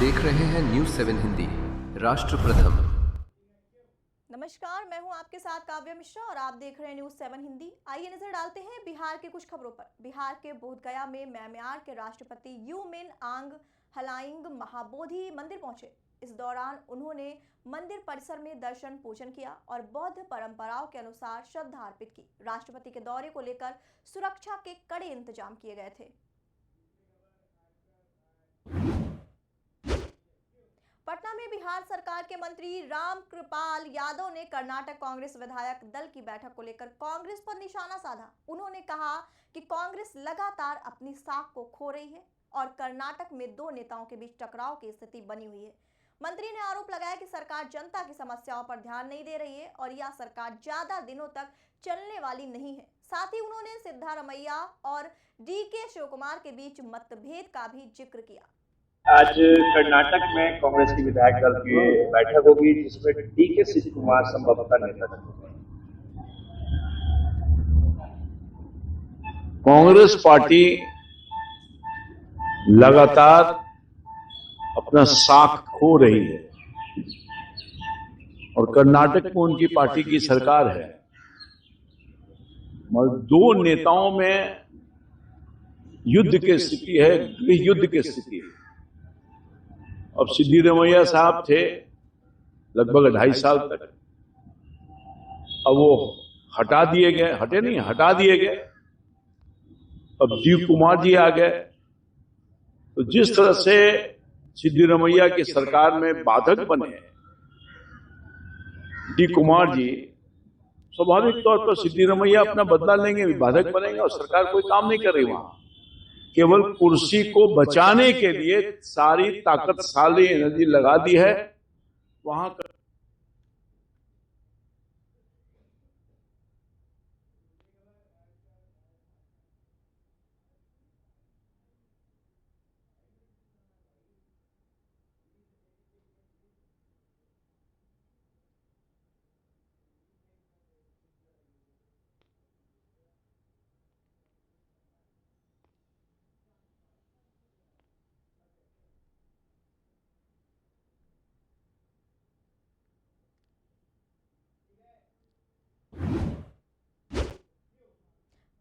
देख रहे हैं न्यूज़ 7 हिंदी, राष्ट्र प्रथम। नमस्कार, मैं हूं आपके साथ काव्या मिश्रा और आप देख रहे हैं न्यूज़ 7 हिंदी। आइए नजर डालते हैं बिहार के कुछ खबरों पर। बिहार के बोधगया में म्यांमार के राष्ट्रपति यू मिन आंग हलाइंग महाबोधि मंदिर पहुंचे। इस दौरान उन्होंने मंदिर परिसर में दर्शन पूजन किया और बौद्ध परंपराओं के अनुसार श्रद्धा अर्पित की। राष्ट्रपति के दौरे को लेकर सुरक्षा के कड़े इंतजाम किए गए थे। पटना में बिहार सरकार के मंत्री राम कृपाल यादव ने कर्नाटक कांग्रेस विधायक दल की बैठक को लेकर कांग्रेस पर निशाना साधा। उन्होंने कहा कि कांग्रेस लगातार अपनी साख को खो रही है और कर्नाटक में दो नेताओं के बीच टकराव की स्थिति बनी हुई है। मंत्री ने आरोप लगाया कि सरकार जनता की समस्याओं पर ध्यान नहीं दे रही है और यह सरकार ज्यादा दिनों तक चलने वाली नहीं है। साथ ही उन्होंने सिद्धारमैया और डीके शिवकुमार के बीच मतभेद का भी जिक्र किया। आज कर्नाटक में कांग्रेस की विधायक दल की बैठक होगी, जिसमें डीके शिवकुमार संभवतः नेता होंगे। कांग्रेस पार्टी लगातार अपना साख खो रही है और कर्नाटक में उनकी पार्टी की सरकार है, मगर दो नेताओं में युद्ध की स्थिति है, गृह युद्ध की स्थिति है। अब सिद्धारमैया साहब थे लगभग 2.5 साल तक, अब वो हटा दिए गए। अब डी कुमार जी आ गए। तो जिस तरह से सिद्धारमैया की सरकार में बाधक बने डी कुमार जी, स्वाभाविक तौर पर सिद्धारमैया अपना बदला लेंगे, बाधक बनेंगे और सरकार कोई काम नहीं कर रही। वहां केवल कुर्सी को बचाने के लिए सारी ताकत, सारी एनर्जी लगा दी है वहां।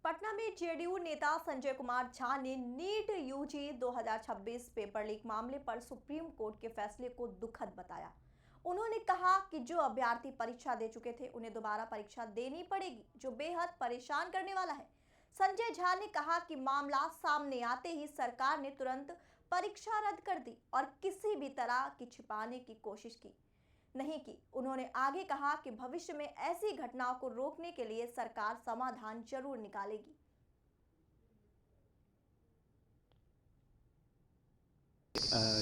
पटना में जेडीयू नेता संजय कुमार झा ने नीट यूजी 2026 पेपर लीक मामले पर सुप्रीम कोर्ट के फैसले को दुखद बताया। उन्होंने कहा कि जो अभ्यर्थी परीक्षा दे चुके थे उन्हें दोबारा परीक्षा देनी पड़ेगी, जो बेहद परेशान करने वाला है। संजय झा ने कहा कि मामला सामने आते ही सरकार ने तुरंत परीक्षा रद्द कर दी और किसी भी तरह की छिपाने की कोशिश नहीं की। उन्होंने आगे कहा कि भविष्य में ऐसी घटनाओं को रोकने के लिए सरकार समाधान जरूर निकालेगी।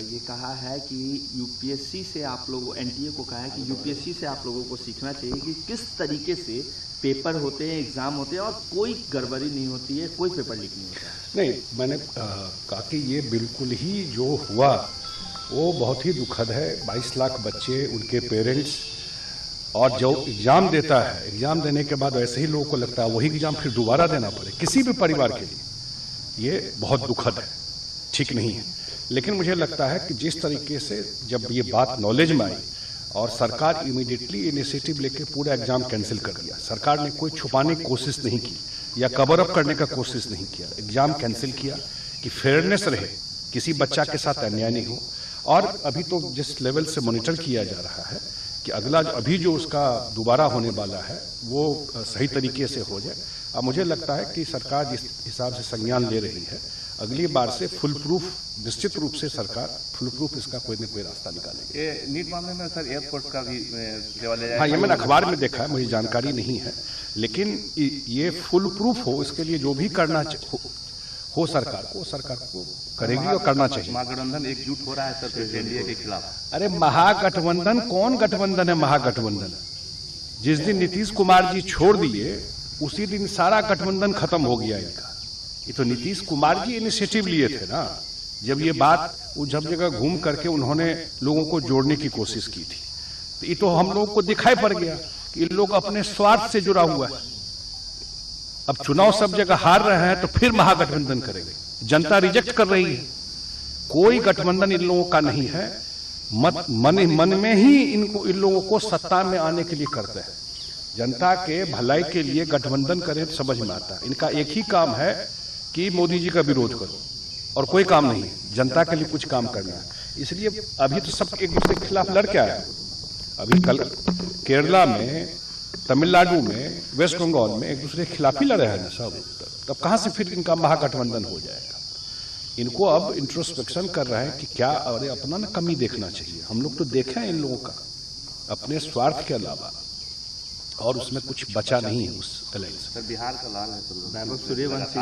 ये कहा है कि यूपीएससी से आप लोगों, एनटीए को कहा है कि यूपीएससी से आप लोगों को सीखना चाहिए कि किस तरीके से पेपर होते हैं, एग्जाम होते हैं और कोई गड़बड़ी नहीं होती है, कोई पेपर लीक नहीं होता है। नहीं, मैंने कहा कि ये बिल्कुल ही जो हुआ वो बहुत ही दुखद है। 22 लाख बच्चे, उनके पेरेंट्स, और जो एग्जाम देता है, एग्जाम देने के बाद ऐसे ही लोगों को लगता है वही एग्जाम फिर दोबारा देना पड़े, किसी भी परिवार के लिए ये बहुत दुखद है, ठीक नहीं है। लेकिन मुझे लगता है कि जिस तरीके से जब ये बात नॉलेज में आई और सरकार इमीडिएटली इनिशिएटिव लेके पूरा एग्जाम कैंसिल कर दिया, सरकार ने कोई छुपाने की कोशिश नहीं की या कवर अप करने का कोशिश नहीं किया, एग्जाम कैंसिल किया कि फेयरनेस रहे, किसी बच्चा के साथ अन्याय नहीं हो। और अभी तो जिस लेवल से मॉनिटर किया जा रहा है कि अगला अभी जो उसका दोबारा होने वाला है वो सही तरीके से हो जाए। अब मुझे लगता है कि सरकार जिस हिसाब से संज्ञान ले रही है, अगली बार से फुल प्रूफ, निश्चित रूप से सरकार फुल प्रूफ इसका कोई न कोई रास्ता निकालेगी। ये नीट मामले में सर एयरपोर्ट का भी सवाल है। हाँ, ये मैंने अखबार में देखा है, मुझे जानकारी नहीं है, लेकिन ये फुल प्रूफ हो, इसके लिए जो भी करना हो सरकार को करेगी और करना चाहिए। महागठबंधन एकजुट हो रहा है सर एनडीए के खिलाफ। अरे महागठबंधन कौन गठबंधन है? महागठबंधन जिस दिन नीतीश कुमार जी छोड़ दिए उसी दिन सारा गठबंधन खत्म हो गया इनका। ये तो नीतीश कुमार जी इनिशिएटिव लिए थे ना, जब ये बात वो जब जगह घूम करके उन्होंने लोगों को जोड़ने की कोशिश की थी, तो ये तो हम लोगों को दिखाई पड़ गया कि ये लोग अपने स्वार्थ से जुड़ा हुआ है। अब चुनाव सब जगह हार रहे हैं तो फिर महागठबंधन करेंगे, जनता रिजेक्ट कर रही है। कोई गठबंधन इन लोगों का नहीं है। मन में ही इन लोगों को सत्ता में आने के लिए करते हैं। जनता के भलाई के लिए गठबंधन करें तो समझ में आता है। इनका एक ही काम है कि मोदी जी का विरोध करो, और कोई काम नहीं है, जनता के लिए कुछ काम करना है। इसलिए अभी तो सब एक दूसरे के खिलाफ लड़ के आए। अभी कल केरला में, तमिलनाडु में, वेस्ट बंगाल में एक दूसरे के खिलाफ ही लड़े हैं सब। तब कहां से फिर इनका महागठबंधन हो जाएगा? इनको अब इंट्रोस्पेक्शन कर रहे हैं कि क्या अरे अपना ना कमी देखना चाहिए। हम लोग तो देखे हैं इन लोगों का अपने स्वार्थ के अलावा, और उसमें कुछ बचा नहीं है उस अलायंस। सर बिहार का लाल है तो वैभव सूर्यवंशी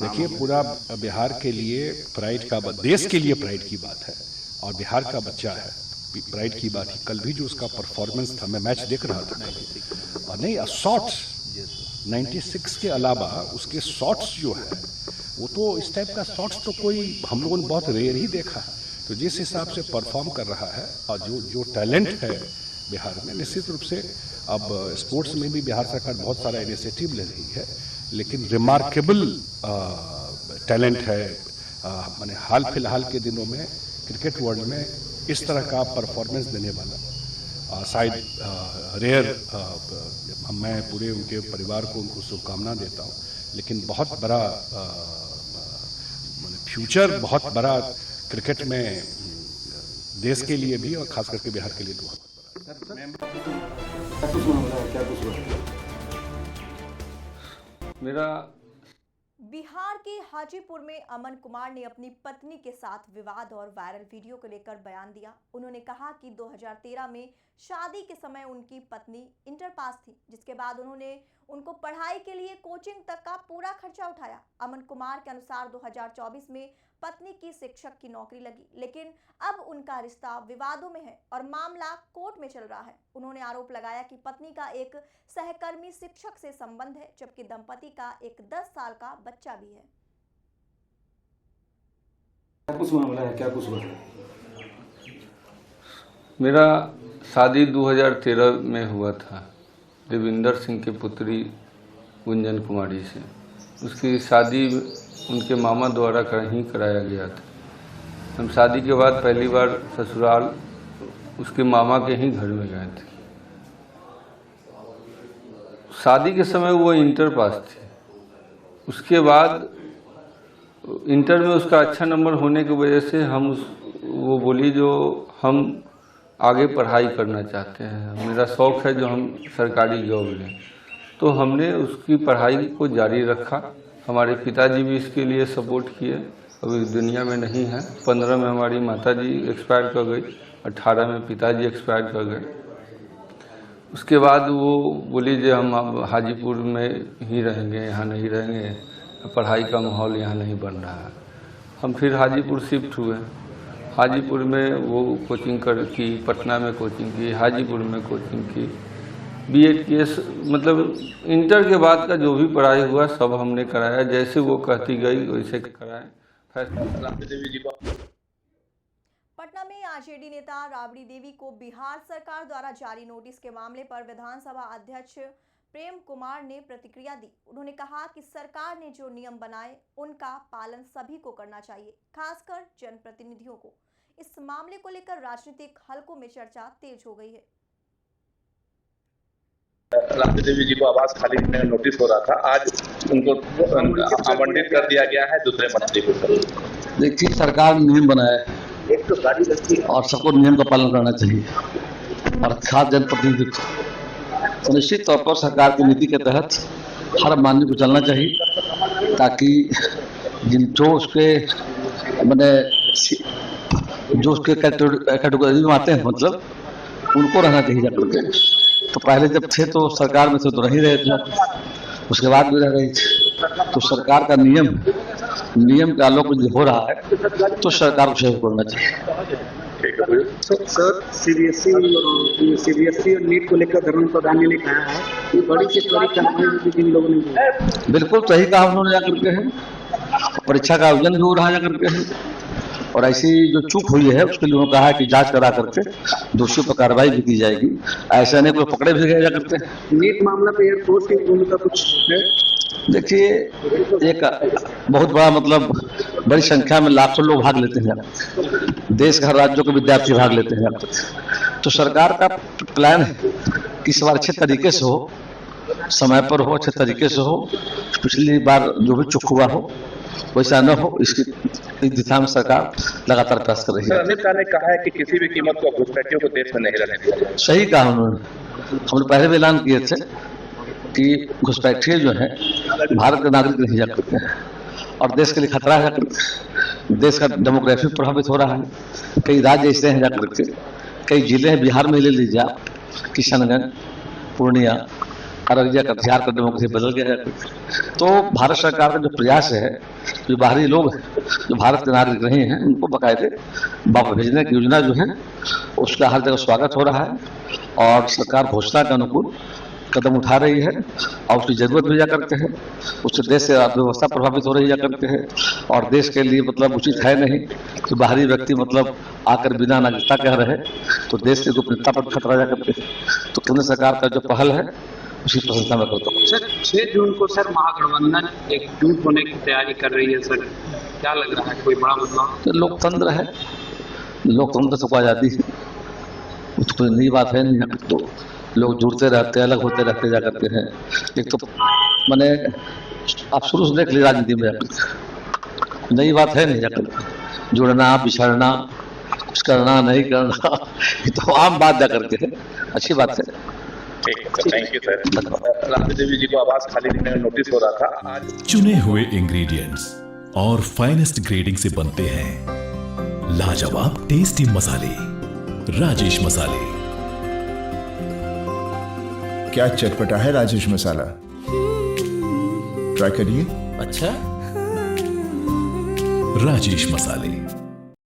देखिए, पूरा बिहार के लिए प्राइड का, देश के लिए प्राइड की बात है, और बिहार का बच्चा है, प्राइड की बात है। कल भी जो उसका परफॉर्मेंस था, मैं मैच देख रहा था, और नहीं शॉट्स 96 के अलावा उसके शॉट्स जो है वो तो इस टाइप का शॉट्स तो कोई हम लोगों ने बहुत रेयर ही देखा है। तो जिस हिसाब से परफॉर्म कर रहा है और जो टैलेंट है बिहार में, निश्चित रूप से अब स्पोर्ट्स में भी बिहार सरकार बहुत सारा इनिशिएटिव ले रही है, लेकिन रिमार्केबल टैलेंट है। माने हाल फिलहाल के दिनों में क्रिकेट वर्ल्ड में इस तरह का परफॉर्मेंस देने वाला शायद रेयर। मैं पूरे उनके परिवार को उनको शुभकामना देता हूँ, लेकिन बहुत बड़ा फ्यूचर, बहुत बड़ा क्रिकेट में देश के लिए भी और खास करके बिहार के लिए बहुत मेरा बिहार के हाजीपुर में अमन कुमार ने अपनी पत्नी के साथ विवाद और वायरल वीडियो को लेकर बयान दिया। उन्होंने कहा कि 2013 में शादी के समय उनकी पत्नी इंटर पास थी, जिसके बाद उन्होंने उनको पढ़ाई के लिए कोचिंग तक का पूरा खर्चा उठाया। अमन कुमार के अनुसार 2024 में पत्नी की शिक्षक की नौकरी लगी, लेकिन अब उनका रिश्ता विवादों में है और मामला कोर्ट में चल रहा है। उन्होंने आरोप लगाया कि पत्नी का एक सहकर्मी शिक्षक से संबंध है, जबकि दंपति का एक 10 साल का बच्चा भी है। कुछ मामला है, क्या कुछ है? मेरा शादी 2013 में हुआ था देविंदर सिंह की पुत्री गुंजन कुमारी से। उसकी शादी उनके मामा द्वारा ही कराया गया था। हम शादी के बाद पहली बार ससुराल उसके मामा के ही घर में गए थे। शादी के समय वो इंटर पास थी। उसके बाद इंटर में उसका अच्छा नंबर होने की वजह से वो बोली जो हम आगे पढ़ाई करना चाहते हैं, मेरा शौक़ है जो हम सरकारी जॉब लें। तो हमने उसकी पढ़ाई को जारी रखा। हमारे पिताजी भी इसके लिए सपोर्ट किए। अभी दुनिया में नहीं है। 15 में हमारी माताजी एक्सपायर कर गई, 18 में पिताजी एक्सपायर कर गए। उसके बाद वो बोली जो हम अब हाजीपुर में ही रहेंगे, यहाँ नहीं रहेंगे, पढ़ाई का माहौल यहाँ नहीं बन रहा है। हम फिर हाजीपुर शिफ्ट हुए। हाजीपुर में वो कोचिंग की, पटना में कोचिंग की, हाजीपुर में कोचिंग की, बीएड की, मतलब इंटर के बाद का जो भी पढ़ाई हुआ सब हमने कराया। जैसे वो कहती गई वैसे कराए। पटना में आरजेडी नेता राबड़ी देवी को बिहार सरकार द्वारा जारी नोटिस के मामले पर विधानसभा अध्यक्ष प्रेम कुमार ने प्रतिक्रिया दी। उन्होंने कहा कि सरकार ने जो नियम बनाए उनका पालन सभी को करना चाहिए, खासकर जनप्रतिनिधियों को। इस मामले को लेकर राजनीतिक हलकों में चर्चा तेज हो गई है। राबड़ी देवी जी को आवास खाली करने का नोटिस हो रहा था, आज उनको आवंटित कर दिया गया है दूसरे मंत्री को। देखिए, सरकार ने नियम बनाया है, एक तो गाड़ी लगती है और सबको नियम का पालन करना चाहिए, और खास जनप्रतिनिधि तो निश्चित तौर पर सरकार की नीति के तहत हर मानवी को चलना चाहिए, ताकि जो उसके मैंने जो उसके कैटेगरी में आते हैं, मतलब उनको रहना चाहिए जाकर के। तो पहले जब थे तो सरकार में से तो रह रहे थे, उसके बाद भी रह रही थी। तो सरकार का नियम के आलोक में हो रहा है तो सरकार को सहयोग करना चाहिए। सर, सीबीएसई और नीट को लेकर धर्मेंद्र प्रधान ने कहा है कि बड़ी से बड़ी कार्रवाई जिन लोगों ने, बिल्कुल सही कहा उन्होंने जाकर के है। परीक्षा का आयोजन भी हो रहा है जाकर के है, और ऐसी जो चूक हुई है उसके लिए उन्होंने कहा है कि जांच करा करके दोषियों पर कार्रवाई भी की जाएगी। ऐसे अनेक लोग पकड़े भी गए जा करके। नीट मामला पे एयरफोर्स की भूमिका कुछ है। देखिए, एक बहुत बड़ा मतलब बड़ी संख्या में लाखों लोग भाग लेते हैं, देश के हर राज्यों के विद्यार्थी भाग लेते हैं। तो सरकार का प्लान है कि इस बार अच्छे तरीके से हो, समय पर हो, अच्छे तरीके से हो, पिछली बार जो भी चुक हुआ हो वैसा न हो, इसकी दिशा में सरकार लगातार प्रयास कर रही है। अमित शाह ने कहा है कि किसी भी कीमत को घुसपैठियों को देश में नहीं रहने दिया जाएगा। सही कहा उन्होंने, हमने पहले भी ऐलान किए थे कि घुसपैठिए जो है भारत के नागरिक नहीं जा सकते हैं और देश के लिए खतरा है। देश का डेमोग्राफी प्रभावित हो रहा है, कई राज्य ऐसे हैं जाकर के, कई जिले हैं बिहार में ले लीजिए आप, किशनगंज, पूर्णिया, अररिया, कटिहार का डेमोग्राफी बदल गया है। तो भारत सरकार का जो प्रयास है, जो बाहरी लोग हैं जो भारत के नागरिक नहीं हैं उनको बाकायदे वापस भेजने की योजना जो है उसका हर जगह स्वागत हो रहा है और सरकार घोषणा के अनुकूल कदम उठा रही है और उसकी जरूरत भी जा करते हैं। उससे देश से अर्थव्यवस्था प्रभावित हो रही जा करते हैं और देश के लिए मतलब उचित है नहीं कि बाहरी व्यक्ति मतलब आकर बिना नागरिकता कह रहे तो देश की गोपनीयता पर खतरा जा करते हैं। तो केंद्र सरकार का जो पहल है उसकी प्रशंसा मैं करता हूँ। सर 6 जून को सर महागठबंधन एकजुट होने की तैयारी कर रही है सर, क्या लग रहा है, कोई बड़ा बदलाव? तो लोकतंत्र है, लोकतंत्र सबको आज़ादी है, उसको कोई नई बात है नहीं। तो लोग जुड़ते रहते हैं, अलग होते रहते जा करते हैं। एक तो मैंने आप शुरू से देख ली राजनीति में जाकर, नई बात है नहीं जाकर जुड़ना, बिछड़ना, कुछ करना नहीं करना, ये तो आम बात जा करके है, अच्छी बात है। ठीक है sir, thank you sir. Rabri Devi ji को आवास खाली देने का नोटिस हो रहा था आज। चुने हुए इंग्रेडिएंट्स और फाइनेस्ट ग्रेडिंग से बनते हैं लाजवाब टेस्टी मसाले, राजेश मसाले। क्या चटपटा है राजेश मसाला, ट्राई करिए। अच्छा, राजेश मसाले।